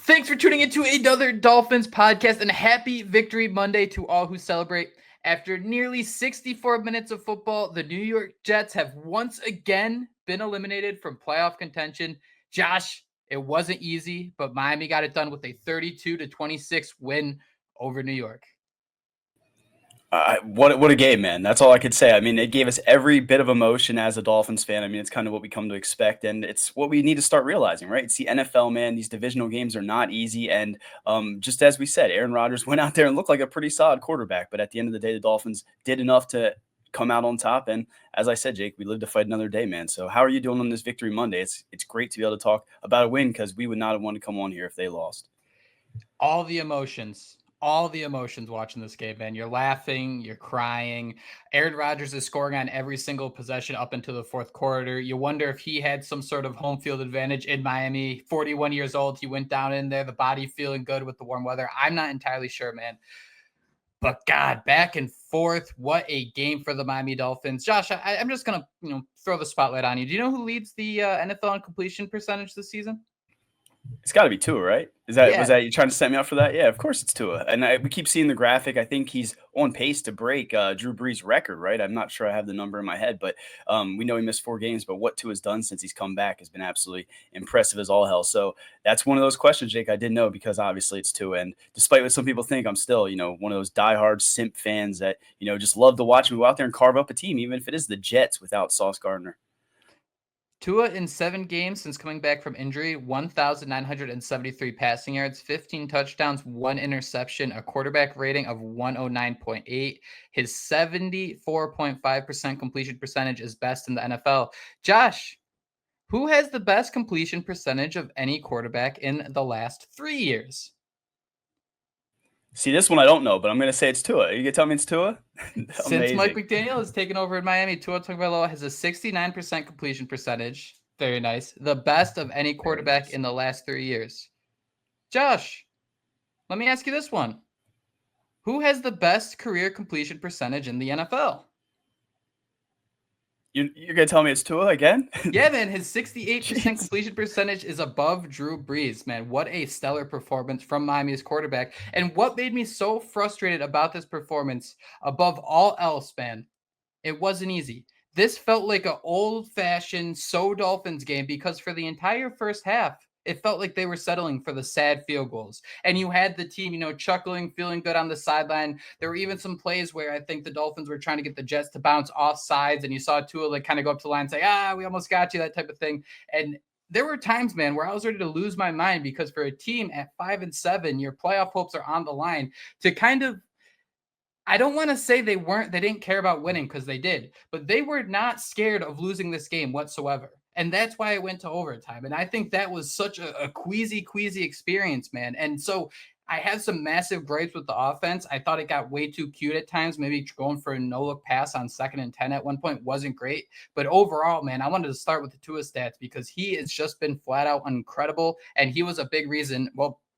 Thanks for tuning into another Dolphins podcast, and happy Victory Monday to all who celebrate. After nearly 64 minutes of football, the New York Jets have once again been eliminated from playoff contention. Josh, it wasn't easy, but Miami got it done with a 32-26 win over New York. What a game, man. That's all I could say. I mean, it gave us every bit of emotion as a Dolphins fan. I mean, it's kind of what we come to expect, and it's what we need to start realizing, right? It's the NFL, man. These divisional games are not easy, and just as we said, Aaron Rodgers went out there and looked like a pretty solid quarterback, but at the end of the day, the Dolphins did enough to come out on top, and as I said, Jake, we live to fight another day, man. So how are you doing on this Victory Monday? It's great to be able to talk about a win because we would not have wanted to come on here if they lost. All the emotions watching this game, man. You're laughing, you're crying. Aaron Rodgers is scoring on every single possession up into the fourth quarter. You wonder if he had some sort of home field advantage in Miami. 41 years old, he went down in there, the body feeling good with the warm weather. I'm not entirely sure, man. But God, back and forth, what a game for the Miami Dolphins. Josh, I'm just gonna throw the spotlight on you. Do you know who leads the NFL in completion percentage this season? It's got to be Tua, right? Was that you trying to set me up for that? Yeah, of course it's Tua. And we keep seeing the graphic. I think he's on pace to break Drew Brees' record, right? I'm not sure I have the number in my head, but we know he missed 4 games. But what Tua's done since he's come back has been absolutely impressive as all hell. So that's one of those questions, Jake, I didn't know because obviously it's Tua. And despite what some people think, I'm still, one of those diehard simp fans that, just love to watch him go out there and carve up a team, even if it is the Jets without Sauce Gardner. Tua in 7 games since coming back from injury, 1,973 passing yards, 15 touchdowns, 1 interception, a quarterback rating of 109.8. His 74.5% completion percentage is best in the NFL. Josh, who has the best completion percentage of any quarterback in the last 3 years? See, this one I don't know, but I'm going to say it's Tua. You can tell me it's Tua? Since Mike McDaniel has taken over in Miami, Tua Tagovailoa has a 69% completion percentage. Very nice. The best of any quarterback in the last 3 years. Josh, let me ask you this one. Who has the best career completion percentage in the NFL? You're going to tell me it's Tua again? Yeah, man. His 68% completion percentage is above Drew Brees, man. What a stellar performance from Miami's quarterback. And what made me so frustrated about this performance, above all else, man, it wasn't easy. This felt like an old-fashioned Dolphins game because for the entire first half, it felt like they were settling for the sad field goals. And you had the team, chuckling, feeling good on the sideline. There were even some plays where I think the Dolphins were trying to get the Jets to bounce off sides, and you saw Tua kind of go up to the line and say, we almost got you, that type of thing. And there were times, man, where I was ready to lose my mind because for a team at 5-7, your playoff hopes are on the line to kind of, I don't want to say they didn't care about winning because they did, but they were not scared of losing this game whatsoever. And that's why it went to overtime. And I think that was such a queasy experience, man. And so I had some massive gripes with the offense. I thought it got way too cute at times. Maybe going for a no-look pass on 2nd and 10 at one point wasn't great. But overall, man, I wanted to start with the Tua stats because he has just been flat out incredible. And he was a big reason,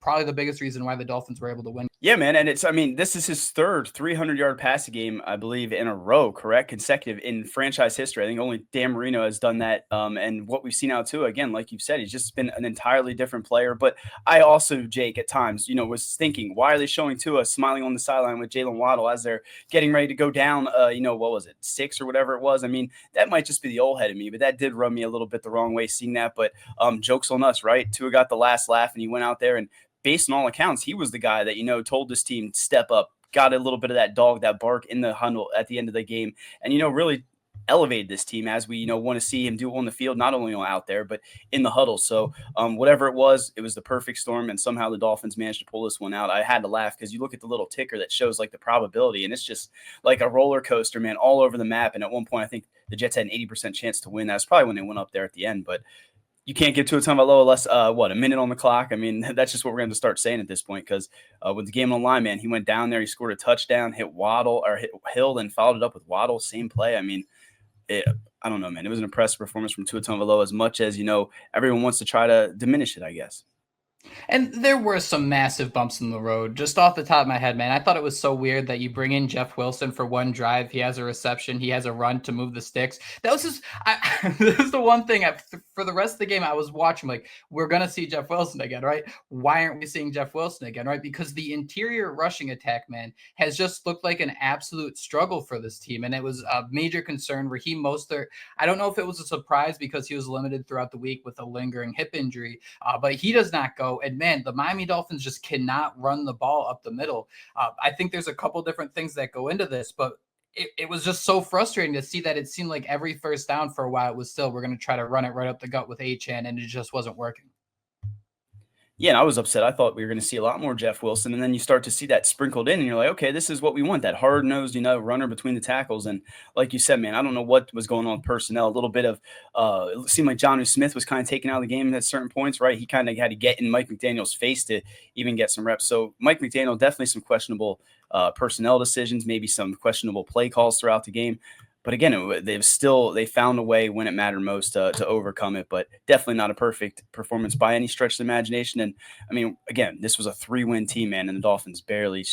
probably the biggest reason why the Dolphins were able to win. Yeah, man. And this is his third 300-yard passing game, I believe, in a row, correct? Consecutive in franchise history. I think only Dan Marino has done that. And what we've seen out too, again, like you've said, he's just been an entirely different player. But I also, Jake, at times, was thinking, why are they showing Tua smiling on the sideline with Jalen Waddle as they're getting ready to go down, what was it, 6 or whatever it was? I mean, that might just be the old head of me, but that did rub me a little bit the wrong way seeing that. But joke's on us, right? Tua got the last laugh and he went out there and based on all accounts, he was the guy that, told this team to step up, got a little bit of that dog, that bark in the huddle at the end of the game, and, really elevated this team as we, want to see him do on the field, not only out there, but in the huddle. So whatever it was the perfect storm, and somehow the Dolphins managed to pull this one out. I had to laugh because you look at the little ticker that shows like the probability, and it's just like a roller coaster, man, all over the map. And at one point, I think the Jets had an 80% chance to win. That's probably when they went up there at the end, but you can't get to a Tagovailoa less, a minute on the clock. I mean, that's just what we're going to start saying at this point because with the game on the line, man, he went down there, he scored a touchdown, hit Hill, and followed it up with Waddle, same play. I mean, I don't know, man. It was an impressive performance from Tua Tagovailoa as much as, everyone wants to try to diminish it, I guess. And there were some massive bumps in the road. Just off the top of my head, man, I thought it was so weird that you bring in Jeff Wilson for one drive. He has a reception. He has a run to move the sticks. That was just this is the one thing for the rest of the game I was watching. Like, we're going to see Jeff Wilson again, right? Why aren't we seeing Jeff Wilson again, right? Because the interior rushing attack, man, has just looked like an absolute struggle for this team. And it was a major concern. Raheem Mostert, I don't know if it was a surprise because he was limited throughout the week with a lingering hip injury, but he does not go. And man, the Miami Dolphins just cannot run the ball up the middle. I think there's a couple different things that go into this, but it was just so frustrating to see that it seemed like every first down for a while it was still, we're going to try to run it right up the gut with Achane, and it just wasn't working. Yeah, and I was upset. I thought we were going to see a lot more Jeff Wilson, and then you start to see that sprinkled in, and you're like, okay, this is what we want, that hard-nosed, runner between the tackles. And like you said, man, I don't know what was going on with personnel. A little bit of it seemed like Jonnu Smith was kind of taken out of the game at certain points, right? He kind of had to get in Mike McDaniel's face to even get some reps. So Mike McDaniel, definitely some questionable personnel decisions, maybe some questionable play calls throughout the game. But again, they found a way when it mattered most to overcome it. But definitely not a perfect performance by any stretch of the imagination. And I mean, again, this was a 3-win team, man, and the Dolphins barely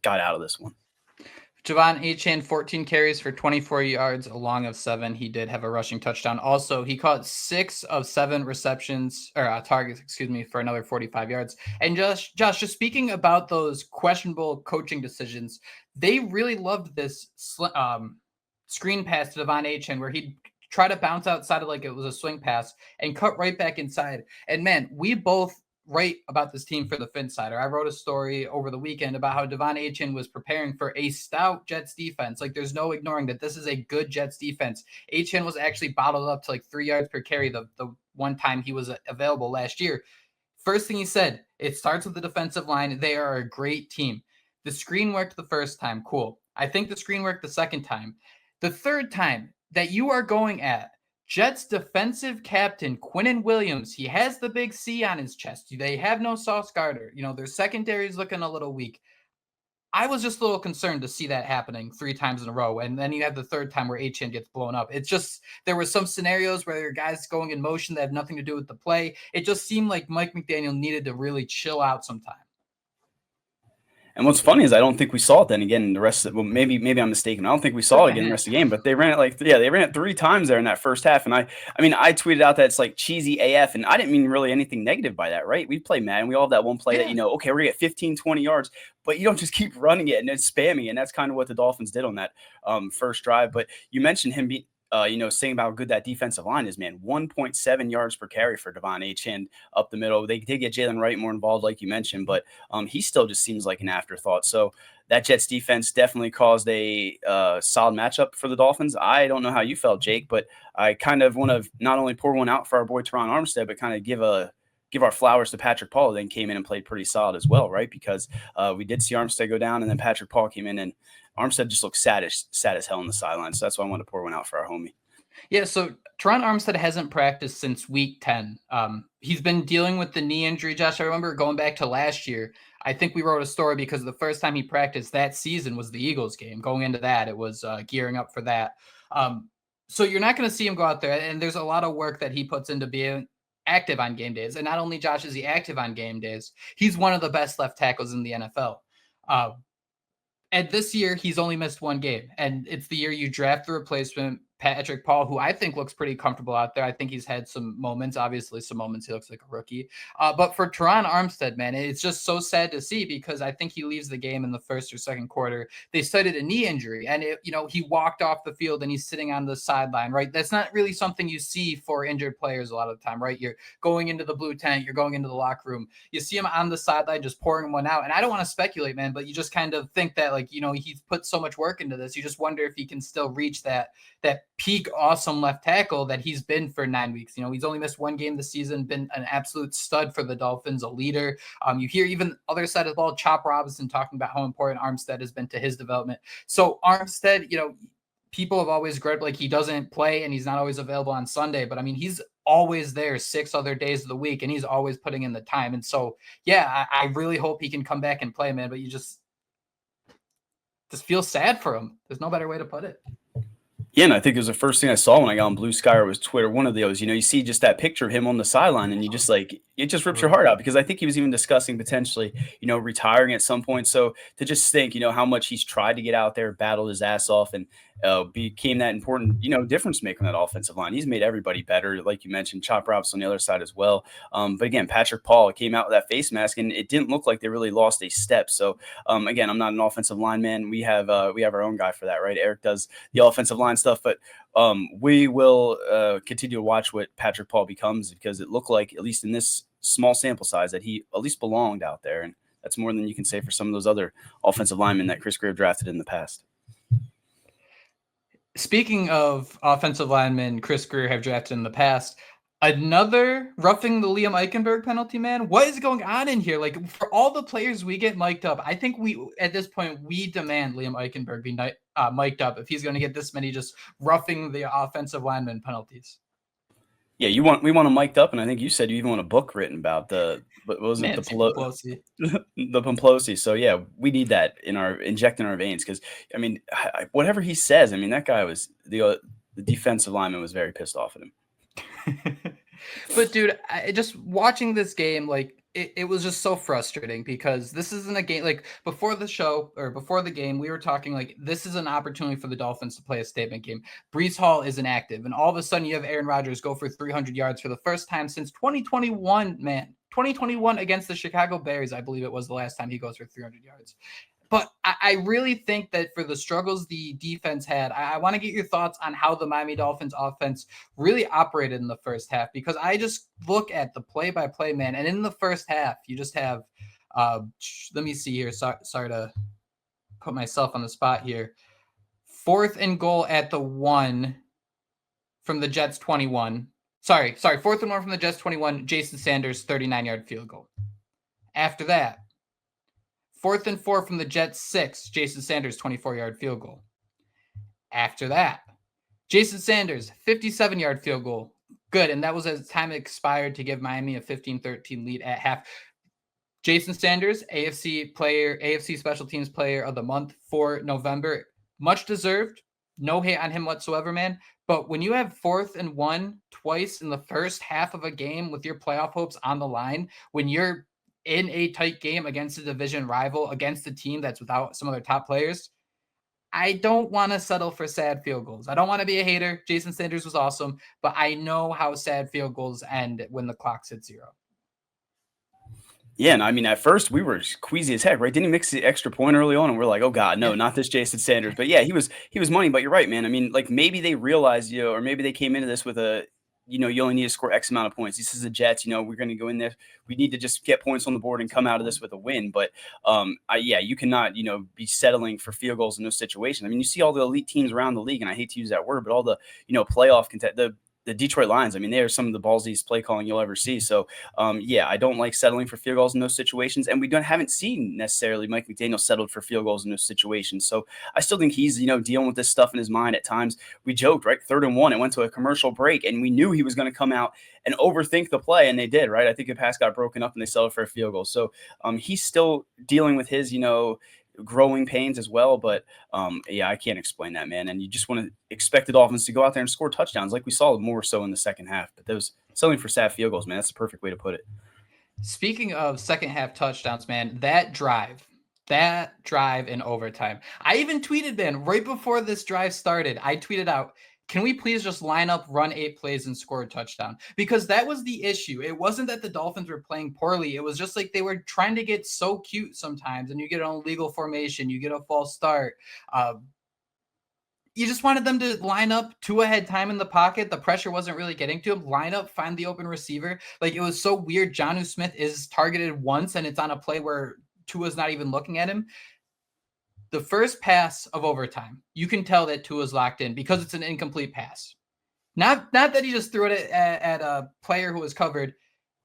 got out of this one. Javon Achane, 14 carries for 24 yards, a long of 7. He did have a rushing touchdown. Also, he caught 6 of 7 receptions or targets, for another 45 yards. And Josh, just speaking about those questionable coaching decisions, they really loved this screen pass to Devon Achane where he'd try to bounce outside of like it was a swing pass and cut right back inside. And man, we both write about this team for the Finsider. I wrote a story over the weekend about how Devon Achane was preparing for a stout Jets defense. Like, there's no ignoring that this is a good Jets defense. Achane was actually bottled up to like 3 yards per carry the one time he was available last year. First thing he said, it starts with the defensive line. They are a great team. The screen worked the first time. Cool. I think the screen worked the second time. The third time that you are going at Jets defensive captain Quinnen Williams, he has the big C on his chest. They have no Sauce Gardner. Their secondary is looking a little weak. I was just a little concerned to see that happening 3 times in a row. And then you have the third time where Achane gets blown up. It's just, there were some scenarios where there are guys going in motion that have nothing to do with the play. It just seemed like Mike McDaniel needed to really chill out sometime. And what's funny is I don't think we saw it then again in the rest of maybe I'm mistaken. I don't think we saw it again in the rest of the game, but they ran it they ran it 3 times there in that first half. And I mean, I tweeted out that it's like cheesy AF, and I didn't mean really anything negative by that, right? We play Madden. We all have that one play that, okay, we're going to get 15, 20 yards, but you don't just keep running it and then spamming it. And that's kind of what the Dolphins did on that first drive. But you mentioned him saying about how good that defensive line is, man. 1.7 yards per carry for Devon Achane up the middle. They did get Jalen Wright more involved, like you mentioned, but he still just seems like an afterthought. So that Jets defense definitely caused a solid matchup for the Dolphins. I don't know how you felt, Jake, but I kind of want to not only pour one out for our boy Teron Armstead, but kind of give our flowers to Patrick Paul, who then came in and played pretty solid as well, right? Because we did see Armstead go down, and then Patrick Paul came in, and Armstead just looked sad as hell on the sideline. So that's why I wanted to pour one out for our homie. Yeah, so Teron Armstead hasn't practiced since week 10. He's been dealing with the knee injury, Josh. I remember going back to last year, I think we wrote a story because the first time he practiced that season was the Eagles game. Going into that, it was gearing up for that. So you're not going to see him go out there, and there's a lot of work that he puts into being active on game days. And not only, Josh, is he active on game days, he's one of the best left tackles in the NFL. And this year, he's only missed 1 game. And it's the year you draft the replacement, Patrick Paul, who I think looks pretty comfortable out there. I think he's had some moments, obviously some moments he looks like a rookie. But for Teron Armstead, man, it's just so sad to see because I think he leaves the game in the first or second quarter. They cited a knee injury, and he walked off the field and he's sitting on the sideline, right? That's not really something you see for injured players a lot of the time, right? You're going into the blue tent, you're going into the locker room, you see him on the sideline just pouring one out. And I don't want to speculate, man, but you just kind of think that, like, he's put so much work into this. You just wonder if he can still reach that peak awesome left tackle that he's been for 9 weeks. He's only missed 1 game this season, been an absolute stud for the Dolphins, a leader. You hear even other side of the ball, Chop Robinson talking about how important Armstead has been to his development. So Armstead, people have always griped like he doesn't play and he's not always available on Sunday, but I mean, he's always there 6 other days of the week and he's always putting in the time. And so, yeah, I really hope he can come back and play, man, but you just feel sad for him. There's no better way to put it. Yeah, and I think it was the first thing I saw when I got on Blue Sky or was Twitter. One of those, you see just that picture of him on the sideline, and you just like, it just rips your heart out, because I think he was even discussing potentially, retiring at some point. So to just think, how much he's tried to get out there, battled his ass off, and became that important, difference maker on that offensive line. He's made everybody better, like you mentioned. Chop Roberts on the other side as well. But again, Patrick Paul came out with that face mask, and it didn't look like they really lost a step. So again, I'm not an offensive lineman. We have our own guy for that, right? Eric does the offensive line stuff, but we will continue to watch what Patrick Paul becomes, because it looked like, at least in this small sample size, that he at least belonged out there. And that's more than you can say for some of those other offensive linemen that Chris Grier drafted in the past. Speaking of offensive linemen Chris Grier have drafted in the past, another roughing the Liam Eichenberg penalty, man. What is going on in here? Like, for all the players we get mic'd up, I think at this point, we demand Liam Eichenberg be mic'd up if he's going to get this many just roughing the offensive lineman penalties. Yeah, we want him mic'd up, and I think you said you even want a book written about the Pelosi. The Pelosi. So yeah, we need that inject in our veins, because I mean, whatever he says, I mean, that guy was the defensive lineman was very pissed off at him. But dude, just watching this game, like, it was just so frustrating, because this isn't a game. Like, before the game, we were talking like, this is an opportunity for the Dolphins to play a statement game. Breece Hall is inactive, and all of a sudden you have Aaron Rodgers go for 300 yards for the first time since 2021, man. 2021 against the Chicago Bears, I believe it was the last time he goes for 300 yards. But I really think that for the struggles the defense had, I want to get your thoughts on how the Miami Dolphins offense really operated in the first half, because I just look at the play-by-play, man, and in the first half, you just have, let me see here. Sorry to put myself on the spot here. 4th and goal at the 1 from the Jets 21. Sorry, 4th and 1 from the Jets 21, Jason Sanders 39-yard field goal. After that, 4th and 4 from the Jets 6, Jason Sanders 24-yard field goal. After that, Jason Sanders 57-yard field goal. Good, and that was as time expired to give Miami a 15-13 lead at half. Jason Sanders, AFC Special Teams Player of the Month for November. Much deserved. No hate on him whatsoever, man. But when you have 4th and 1 twice in the first half of a game with your playoff hopes on the line, when you're in a tight game against a division rival, against a team that's without some of their top players, I don't want to settle for sad field goals. I don't want to be a hater. Jason Sanders was awesome, but I know how sad field goals end when the clock's at 0. Yeah, and I mean, at first we were queasy as heck, right? Didn't he mix the extra point early on? And we're like, oh God, no, not this Jason Sanders. But yeah, he was money, but you're right, man. I mean, like, maybe they realized, or maybe they came into this with you only need to score X amount of points. This is the Jets, we're going to go in there. We need to just get points on the board and come out of this with a win. But you cannot, be settling for field goals in those situations. I mean, you see all the elite teams around the league, and I hate to use that word, but all the, playoff the Detroit Lions, I mean, they are some of the ballsiest play calling you'll ever see. So, I don't like settling for field goals in those situations. And we haven't seen necessarily Mike McDaniel settled for field goals in those situations. So I still think he's, dealing with this stuff in his mind at times. We joked, right? 3rd and 1, it went to a commercial break, and we knew he was going to come out and overthink the play, and they did, right? I think the pass got broken up and they settled for a field goal. So he's still dealing with his, growing pains as well. But I can't explain that, man. And you just want to expect the Dolphins to go out there and score touchdowns, like we saw more so in the second half. But those selling for sad field goals, man, that's the perfect way to put it. Speaking of second half touchdowns, man, that drive in overtime. I even tweeted, man, right before this drive started, I tweeted out, can we please just line up, run 8 plays, and score a touchdown? Because that was the issue. It wasn't that the Dolphins were playing poorly. It was just like they were trying to get so cute sometimes, and you get an illegal formation, you get a false start. You just wanted them to line up. Tua had time in the pocket. The pressure wasn't really getting to him. Line up, find the open receiver. Like, it was so weird. Jonnu Smith is targeted once, and it's on a play where Tua's not even looking at him. The first pass of overtime, you can tell that Tua's locked in because it's an incomplete pass. Not that he just threw it at a player who was covered.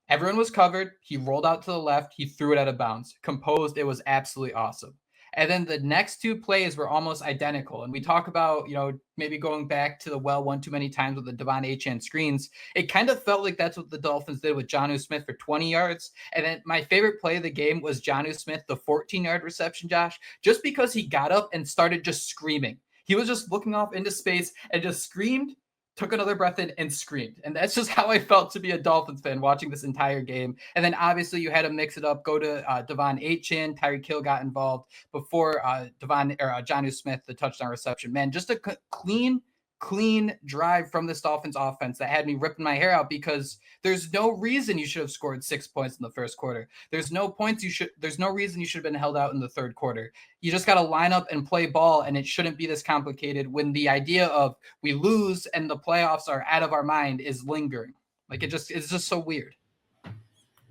Everyone was covered. He rolled out to the left. He threw it out of bounds. Composed. It was absolutely awesome. And then the next 2 plays were almost identical. And we talk about, maybe going back to the one too many times with the Devon Achane screens. It kind of felt like that's what the Dolphins did with Jonnu Smith for 20 yards. And then my favorite play of the game was Jonnu Smith, the 14-yard reception, Josh, just because he got up and started just screaming. He was just looking off into space and just screamed. took another breath in, and screamed. And that's just how I felt to be a Dolphins fan watching this entire game. And then obviously you had to mix it up, go to Devon Achane, Tyreek Hill got involved before Jonnu Smith, the touchdown reception. Man, just a clean drive from this Dolphins offense that had me ripping my hair out, because there's no reason you should have scored 6 points in the first quarter. There's no reason you should have been held out in the third quarter. You just got to line up and play ball, and it shouldn't be this complicated when the idea of we lose and the playoffs are out of our mind is lingering. Like it's just so weird.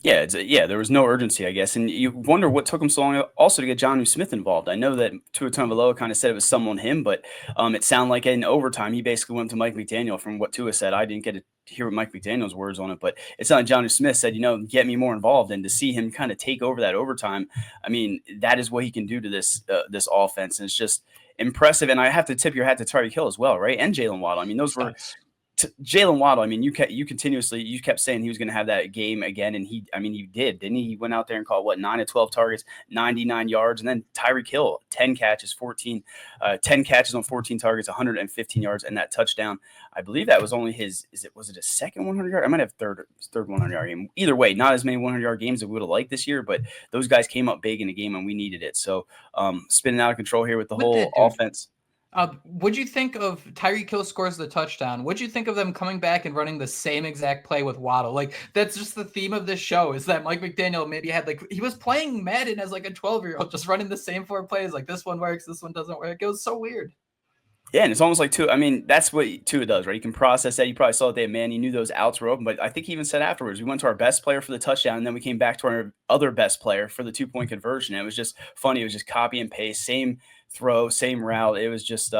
Yeah, there was no urgency, I guess. And you wonder what took him so long also to get Jonnu Smith involved. I know that Tua Tagovailoa kind of said it was someone him, but it sounded like in overtime, he basically went to Mike McDaniel from what Tua said. I didn't get to hear Mike McDaniel's words on it, but it sounded like Jonnu Smith said, get me more involved. And to see him kind of take over that overtime, I mean, that is what he can do to this offense. And it's just impressive. And I have to tip your hat to Tyreek Hill as well, right? And Jalen Waddle. I mean, those were Jalen Waddle. I mean, you kept saying he was going to have that game again, and he did, didn't he? He went out there and caught 9 of 12 targets, 99 yards, and then Tyreek Hill 10 catches on 14 targets, 115 yards, and that touchdown. I believe that was only was it a second 100 yard? I might have third 100 yard game. Either way, not as many 100 yard games that we would have liked this year, but those guys came up big in the game, and we needed it. So spinning out of control here with the whole offense. What'd you think of Tyreek Hill scores the touchdown? What'd you think of them coming back and running the same exact play with Waddle? Like, that's just the theme of this show, is that Mike McDaniel maybe had he was playing Madden as like a 12-year-old, just running the same 4 plays. Like, this one works, this one doesn't work. It was so weird. Yeah, and it's almost like Tua. I mean, that's what Tua does, right? He can process that. You probably saw that day, man. He knew those outs were open, but I think he even said afterwards, we went to our best player for the touchdown, and then we came back to our other best player for the 2-point conversion. And it was just funny. It was just copy and paste, same throw, same route. It was just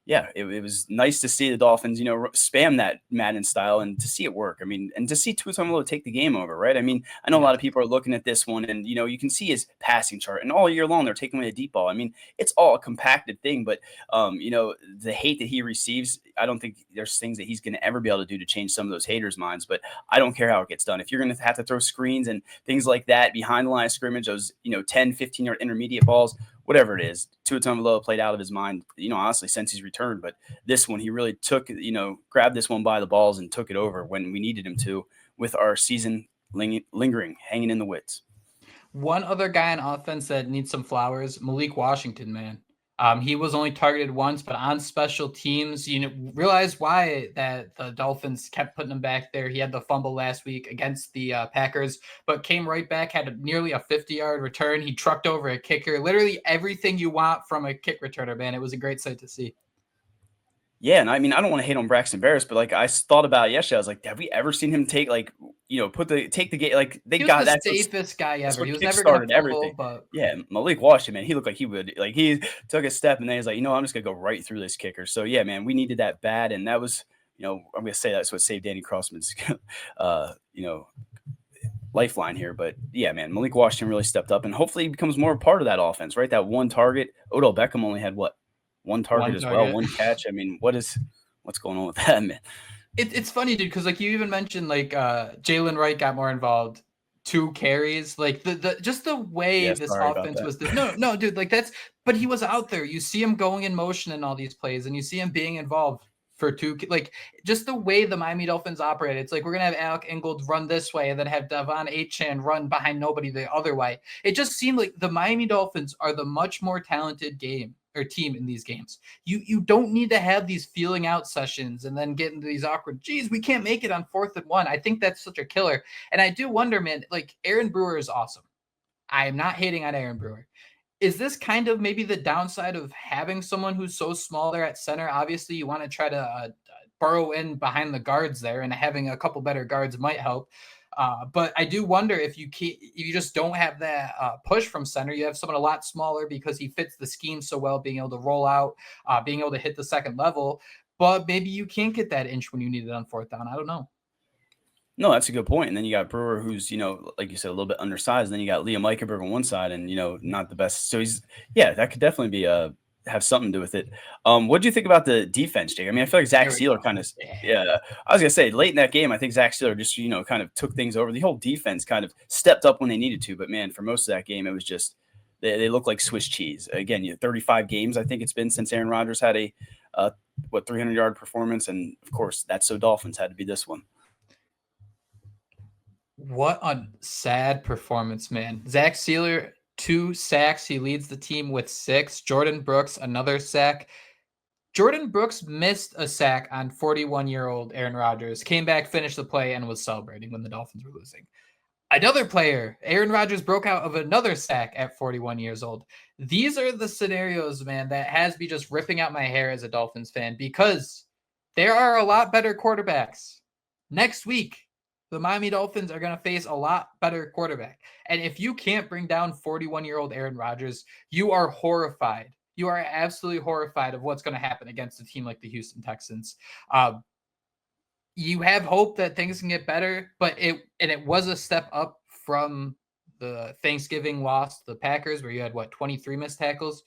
it was nice to see the Dolphins, spam that Madden style and to see it work. I mean, and to see Tua Tagovailoa take the game over, right? I mean, I know a lot of people are looking at this one and, you can see his passing chart, and all year long they're taking away the deep ball. I mean, it's all a compacted thing, but, the hate that he receives, I don't think there's things that he's going to ever be able to do to change some of those haters' minds, but I don't care how it gets done. If you're going to have to throw screens and things like that behind the line of scrimmage, those, 10, 15-yard intermediate balls, whatever it is, Tua Tagovailoa played out of his mind, honestly, since he's returned. But this one, he really took, grabbed this one by the balls and took it over when we needed him to, with our season lingering, hanging in the wits. One other guy on offense that needs some flowers, Malik Washington, man. He was only targeted once, but on special teams, realize why that the Dolphins kept putting him back there. He had the fumble last week against the Packers, but came right back, had nearly a 50-yard return. He trucked over a kicker, literally everything you want from a kick returner, man. It was a great sight to see. Yeah, and I mean, I don't want to hate on Braxton Barris, but I thought about it yesterday. I was like, have we ever seen him take take the game? Like he was the safest guy ever. He was never going to fumble, but yeah, Malik Washington, man, he looked like he would. Like, he took a step and then he's like, I'm just gonna go right through this kicker. So yeah, man, we needed that bad, and that was, I'm gonna say that's what saved Danny Crossman's, lifeline here. But yeah, man, Malik Washington really stepped up, and hopefully he becomes more a part of that offense, right? That one target. Odell Beckham only had one target as well, one catch. I mean, what's going on with that, man? It's funny, dude, because you even mentioned Jalen Wright got more involved, 2 carries, just the way this offense was. No, dude, but he was out there. You see him going in motion in all these plays, and you see him being involved for 2. Just the way the Miami Dolphins operate. It's like we're gonna have Alec Ingold run this way and then have Devon Achane run behind nobody the other way. It just seemed like the Miami Dolphins are the much more talented team in these games. You don't need to have these feeling out sessions and then get into these awkward, we can't make it on 4th and 1. I think that's such a killer. And I do wonder, man, Aaron Brewer is awesome. I am not hating on Aaron Brewer. Is this kind of maybe the downside of having someone who's so small there at center? Obviously, you want to try to burrow in behind the guards there, and having a couple better guards might help. But I do wonder if you just don't have that push from center. You have someone a lot smaller because he fits the scheme so well, being able to roll out, being able to hit the second level. But maybe you can't get that inch when you need it on 4th down. I don't know. No, that's a good point. And then you got Brewer, who's, like you said, a little bit undersized. And then you got Liam Eichenberg on one side and, not the best. So that could definitely be have something to do with it. What do you think about the defense, Jake? I mean, I feel like Zach Sealer I was going to say late in that game, I think Zach Sealer just, kind of took things over. The whole defense kind of stepped up when they needed to. But, man, for most of that game, it was just they look like Swiss cheese. Again, 35 games, I think it's been since Aaron Rodgers had a 300-yard performance. And of course, that's so Dolphins had to be this one. What a sad performance, man. Zach Sealer, 2 sacks. He leads the team with 6. Jordan Brooks, another sack. Jordan Brooks missed a sack on 41-year-old Aaron Rodgers, came back, finished the play, and was celebrating when the Dolphins were losing. Another player, Aaron Rodgers, broke out of another sack at 41 years old. These are the scenarios, man, that has me just ripping out my hair as a Dolphins fan, because there are a lot better quarterbacks. Next week, the Miami Dolphins are going to face a lot better quarterback. And if you can't bring down 41-year-old Aaron Rodgers, you are horrified. You are absolutely horrified of what's going to happen against a team like the Houston Texans. You have hope that things can get better, but it was a step up from the Thanksgiving loss, the Packers, where you had 23 missed tackles.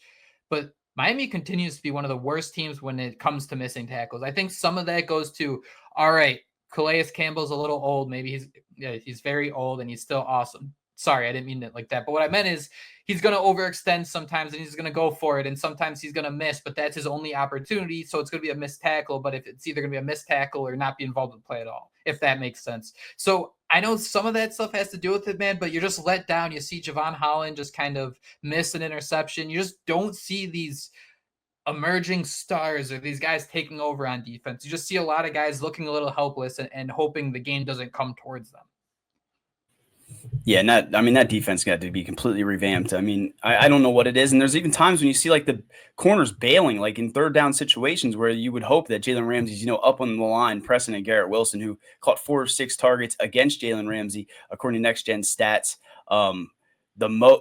But Miami continues to be one of the worst teams when it comes to missing tackles. I think some of that goes to, all right, Calais Campbell's a little old. Maybe he's very old and he's still awesome. Sorry, I didn't mean it like that. But what I meant is he's going to overextend sometimes and he's going to go for it. And sometimes he's going to miss, but that's his only opportunity. So it's going to be a missed tackle. But if it's either going to be a missed tackle or not be involved in the play at all, if that makes sense. So I know some of that stuff has to do with it, man, but you're just let down. You see Javon Holland just kind of miss an interception. You just don't see these emerging stars or these guys taking over on defense. You just see a lot of guys looking a little helpless and hoping the game doesn't come towards them. Yeah, and that defense got to be completely revamped. I mean, I don't know what it is. And there's even times when you see like the corners bailing, like in third down situations where you would hope that Jalen Ramsey's, up on the line, pressing and Garrett Wilson, who caught 4 of 6 targets against Jalen Ramsey, according to Next Gen Stats.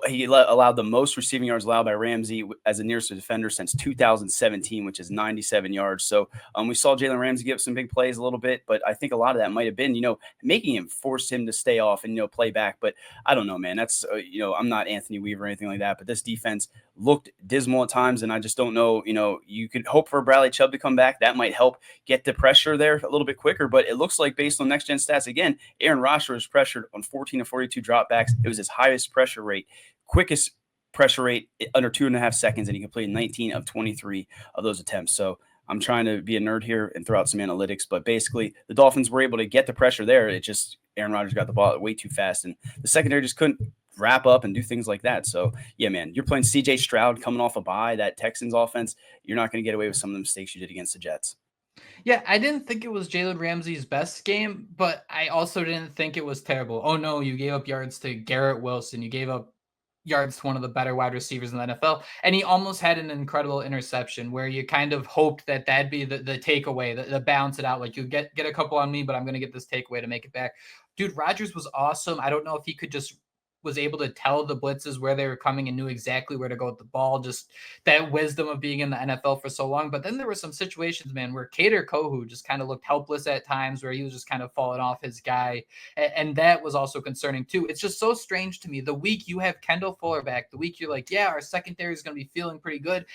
He allowed the most receiving yards allowed by Ramsey as a nearest defender since 2017, which is 97 yards. So we saw Jalen Ramsey give some big plays a little bit, but I think a lot of that might have been, making him force him to stay off and, play back. But I don't know, man. That's, I'm not Anthony Weaver or anything like that, but this defense looked dismal at times. And I just don't know, you could hope for Bradley Chubb to come back. That might help get the pressure there a little bit quicker. But it looks like based on Next Gen Stats, again, Aaron Rodgers was pressured on 14 of 42 dropbacks. It was his highest pressure rate, quickest pressure rate under 2.5 seconds, and he completed 19 of 23 of those attempts. So I'm trying to be a nerd here and throw out some analytics, but basically the Dolphins were able to get the pressure there. It just Aaron Rodgers got the ball way too fast, and the secondary just couldn't wrap up and do things like that. So yeah, man, you're playing CJ Stroud coming off a bye. That Texans offense, you're not going to get away with some of the mistakes you did against the Jets. Yeah, I didn't think it was Jalen Ramsey's best game, but I also didn't think it was terrible. Oh no, you gave up yards to Garrett Wilson. You gave up yards to one of the better wide receivers in the NFL. And he almost had an incredible interception where you kind of hoped that that'd be the takeaway, the balance it out. Like you get a couple on me, but I'm going to get this takeaway to make it back. Dude, Rodgers was awesome. I don't know if he was able to tell the blitzes where they were coming and knew exactly where to go with the ball. Just that wisdom of being in the NFL for so long. But then there were some situations, man, where Kader Kohu just kind of looked helpless at times, where he was just kind of falling off his guy. And that was also concerning too. It's just so strange to me. The week you have Kendall Fuller back, the week you're like, yeah, our secondary is going to be feeling pretty good.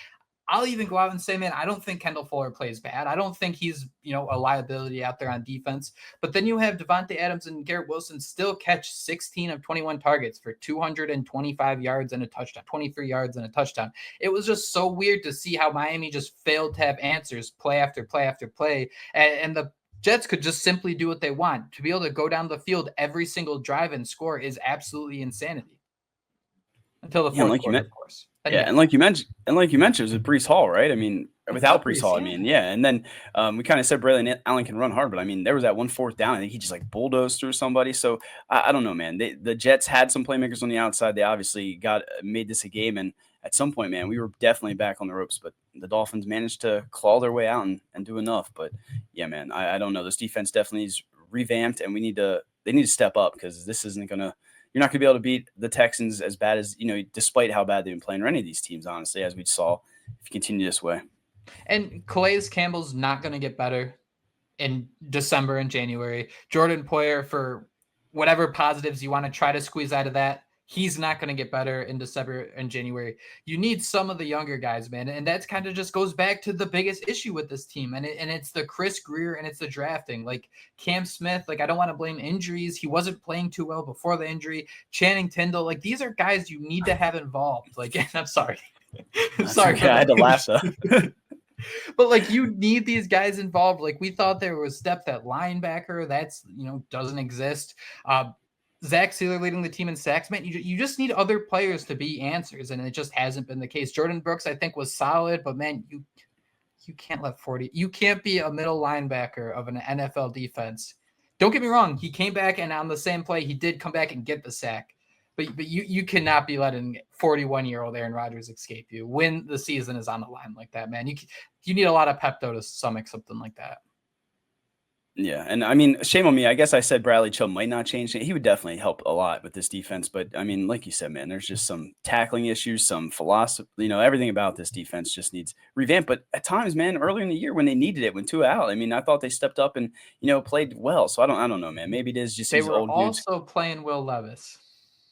I'll even go out and say, man, I don't think Kendall Fuller plays bad. I don't think he's, a liability out there on defense. But then you have Devontae Adams and Garrett Wilson still catch 16 of 21 targets for 225 yards and a touchdown, 23 yards and a touchdown. It was just so weird to see how Miami just failed to have answers play after play after play. And the Jets could just simply do what they want. To be able to go down the field every single drive and score is absolutely insanity. Until the fourth quarter, of course. And like you mentioned, it was with Breece Hall, right? I mean, without Breece Hall, and then we kind of said Braylon Allen can run hard, but I mean, there was that 1 4th down. I think he just like bulldozed through somebody. So I don't know, man. The Jets had some playmakers on the outside. They obviously made this a game, and at some point, man, we were definitely back on the ropes. But the Dolphins managed to claw their way out and do enough. But yeah, man, I don't know. This defense definitely is revamped, and they need to step up, because this isn't gonna. You're not going to be able to beat the Texans as bad as, despite how bad they've been playing, or any of these teams, honestly, as we saw, if you continue this way. And Calais Campbell's not going to get better in December and January. Jordan Poyer, for whatever positives you want to try to squeeze out of that, he's not going to get better in December and January. You need some of the younger guys, man. And that's kind of just goes back to the biggest issue with this team. And it's the Chris Greer and it's the drafting. Like Cam Smith, like I don't want to blame injuries. He wasn't playing too well before the injury. Channing Tindall, like these are guys you need to have involved. Like, I'm sorry. Sorry. I had to laugh though. But like you need these guys involved. Like we thought there was depth at linebacker. That's doesn't exist. Zach Sealer leading the team in sacks. Man, you just need other players to be answers, and it just hasn't been the case. Jordan Brooks, I think, was solid, but man, you can't let 40. You can't be a middle linebacker of an NFL defense. Don't get me wrong. He came back, and on the same play, he did come back and get the sack. But you cannot be letting 41-year-old Aaron Rodgers escape you when the season is on the line like that, man. You need a lot of Pepto to stomach something like that. Yeah, and I mean, shame on me. I guess I said Bradley Chubb might not change it. He would definitely help a lot with this defense, but I mean, like you said, man, there's just some tackling issues, some philosophy. Everything about this defense just needs revamp. But at times, man, earlier in the year when they needed it, when Tua out, I mean, I thought they stepped up and played well. So I don't know, man. Maybe it is just They these were old dudes. also playing Will Levis,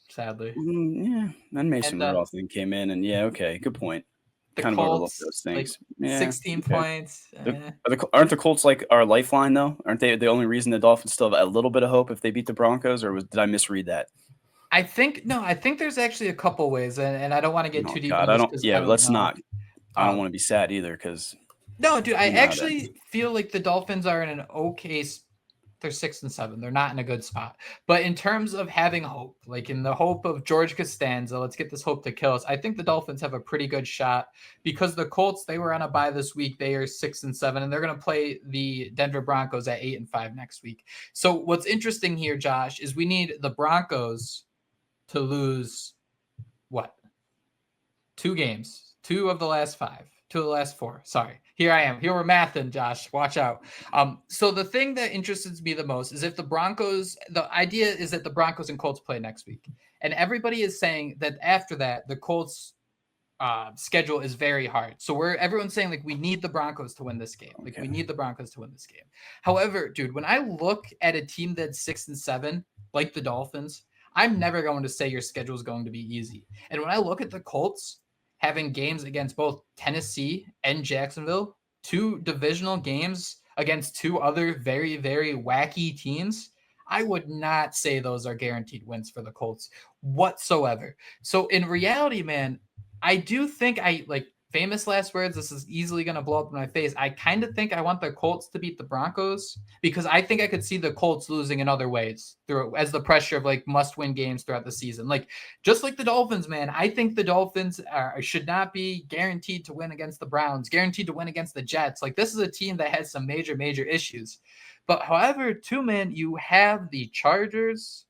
sadly. Yeah, then Mason Rudolph came in, and okay, good point. The Kind of overlooked Colts, those things. like 16 points. Aren't the Colts like our lifeline though? Aren't they the only reason the Dolphins still have a little bit of hope if they beat the Broncos, or did I misread that? I think there's actually a couple ways, and I don't want to get too deep God, into this. Let's not. I don't want to be sad either because. No, dude, I actually feel like the Dolphins are in an okay. They're 6-7. They're not in a good spot. But in terms of having hope, like in the hope of George Costanza, let's get this hope to kill us. I think the Dolphins have a pretty good shot because the Colts, they were on a bye this week. They are 6-7, and they're going to play the Denver Broncos at 8-5 next week. So what's interesting here, Josh, is we need the Broncos to lose what? 2 games, 2 of the last 5. 2 of the last 4. Sorry. Here I am. Here we're mathing, Josh. Watch out. So the thing that interests me the most is if the idea is that the Broncos and Colts play next week. And everybody is saying that after that, the Colts schedule is very hard. So everyone's saying like we need the Broncos to win this game. Like we need the Broncos to win this game. However, dude, when I look at a team that's 6-7, like the Dolphins, I'm never going to say your schedule is going to be easy. And when I look at the Colts, having games against both Tennessee and Jacksonville, 2 divisional games against 2 other very, very wacky teams, I would not say those are guaranteed wins for the Colts whatsoever. So in reality, man, I do think famous last words, this is easily going to blow up in my face. I kind of think I want the Colts to beat the Broncos because I think I could see the Colts losing in other ways as the pressure of like must-win games throughout the season. Like just like the Dolphins, man, I think the Dolphins should not be guaranteed to win against the Browns, guaranteed to win against the Jets. Like this is a team that has some major, major issues. But however, too, man, you have the Chargers.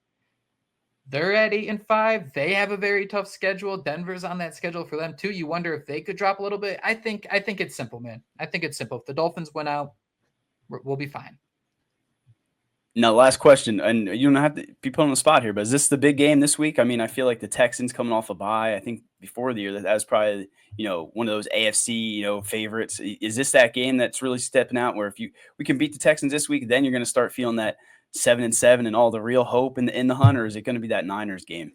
They're at 8-5. They have a very tough schedule. Denver's on that schedule for them too. You wonder if they could drop a little bit. I think it's simple, man. I think it's simple. If the Dolphins win out, we'll be fine. Now, last question, and you don't have to be put on the spot here, but is this the big game this week? I mean, I feel like the Texans coming off a bye. I think before the year that was probably one of those AFC favorites. Is this that game that's really stepping out where if we can beat the Texans this week, then you're going to start feeling that 7-7 and all the real hope in the hunt, or is it going to be that Niners game?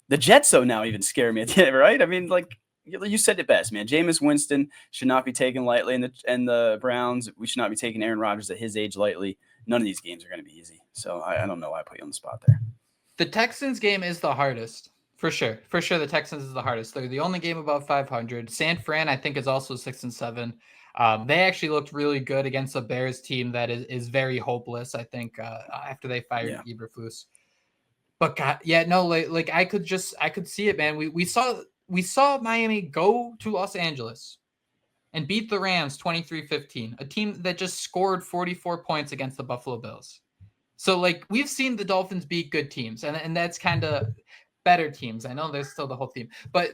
The Jets, though, now even scare me at the end, right? I mean, like you said it best, man. Jameis Winston should not be taken lightly, and the Browns, we should not be taking Aaron Rodgers at his age lightly. None of these games are going to be easy. So I don't know why I put you on the spot there. The Texans game is the hardest. For sure. For sure, the Texans is the hardest. They're the only game above 500. San Fran, I think, is also 6-7. They actually looked really good against a Bears team that is very hopeless, I think, after they fired Eberflus. But God, like I could see it, man. We saw Miami go to Los Angeles and beat the Rams 23-15, a team that just scored 44 points against the Buffalo Bills. So like we've seen the Dolphins beat good teams, and that's kind of better teams. I know there's still the whole team, but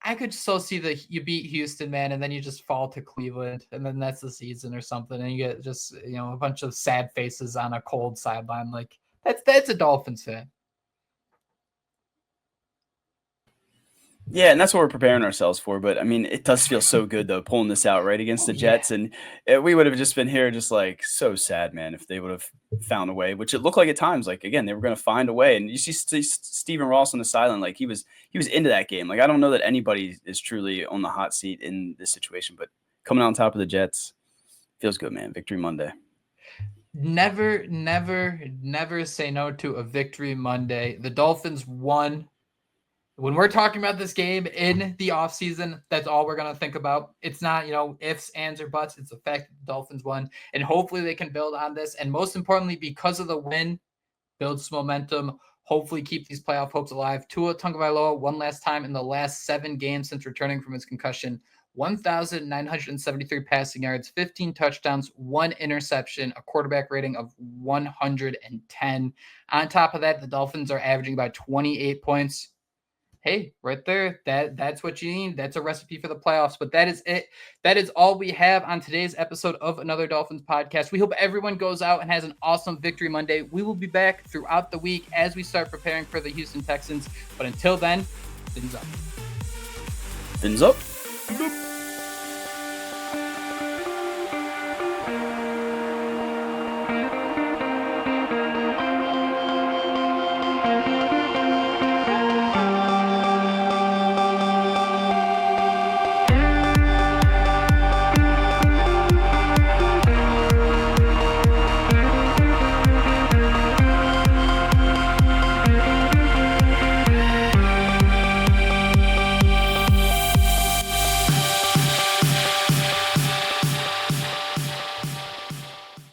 I could still see that you beat Houston, man, and then you just fall to Cleveland, and then that's the season or something, and you get just a bunch of sad faces on a cold sideline. Like that's a Dolphins fan. Yeah, and that's what we're preparing ourselves for. But I mean, it does feel so good though, pulling this out right against the Jets, and we would have just been here, just like so sad, man, if they would have found a way. Which it looked like at times, like again, they were going to find a way. And you see Stephen Ross on the sideline, like he was into that game. Like I don't know that anybody is truly on the hot seat in this situation, but coming out on top of the Jets feels good, man. Victory Monday. Never say no to a victory Monday. The Dolphins won When we're talking about this game in the offseason, that's all we're going to think about. It's not, ifs, ands, or buts. It's the fact that the Dolphins won. And hopefully they can build on this. And most importantly, because of the win, build some momentum, hopefully keep these playoff hopes alive. Tua Tagovailoa one last time in the last 7 games since returning from his concussion. 1,973 passing yards, 15 touchdowns, 1 interception, a quarterback rating of 110. On top of that, the Dolphins are averaging about 28 points. Hey, right there, that's what you need. That's a recipe for the playoffs. But that is it. That is all we have on today's episode of Another Dolphins podcast. We hope everyone goes out and has an awesome Victory Monday. We will be back throughout the week as we start preparing for the Houston Texans. But until then, fins up. Fins up.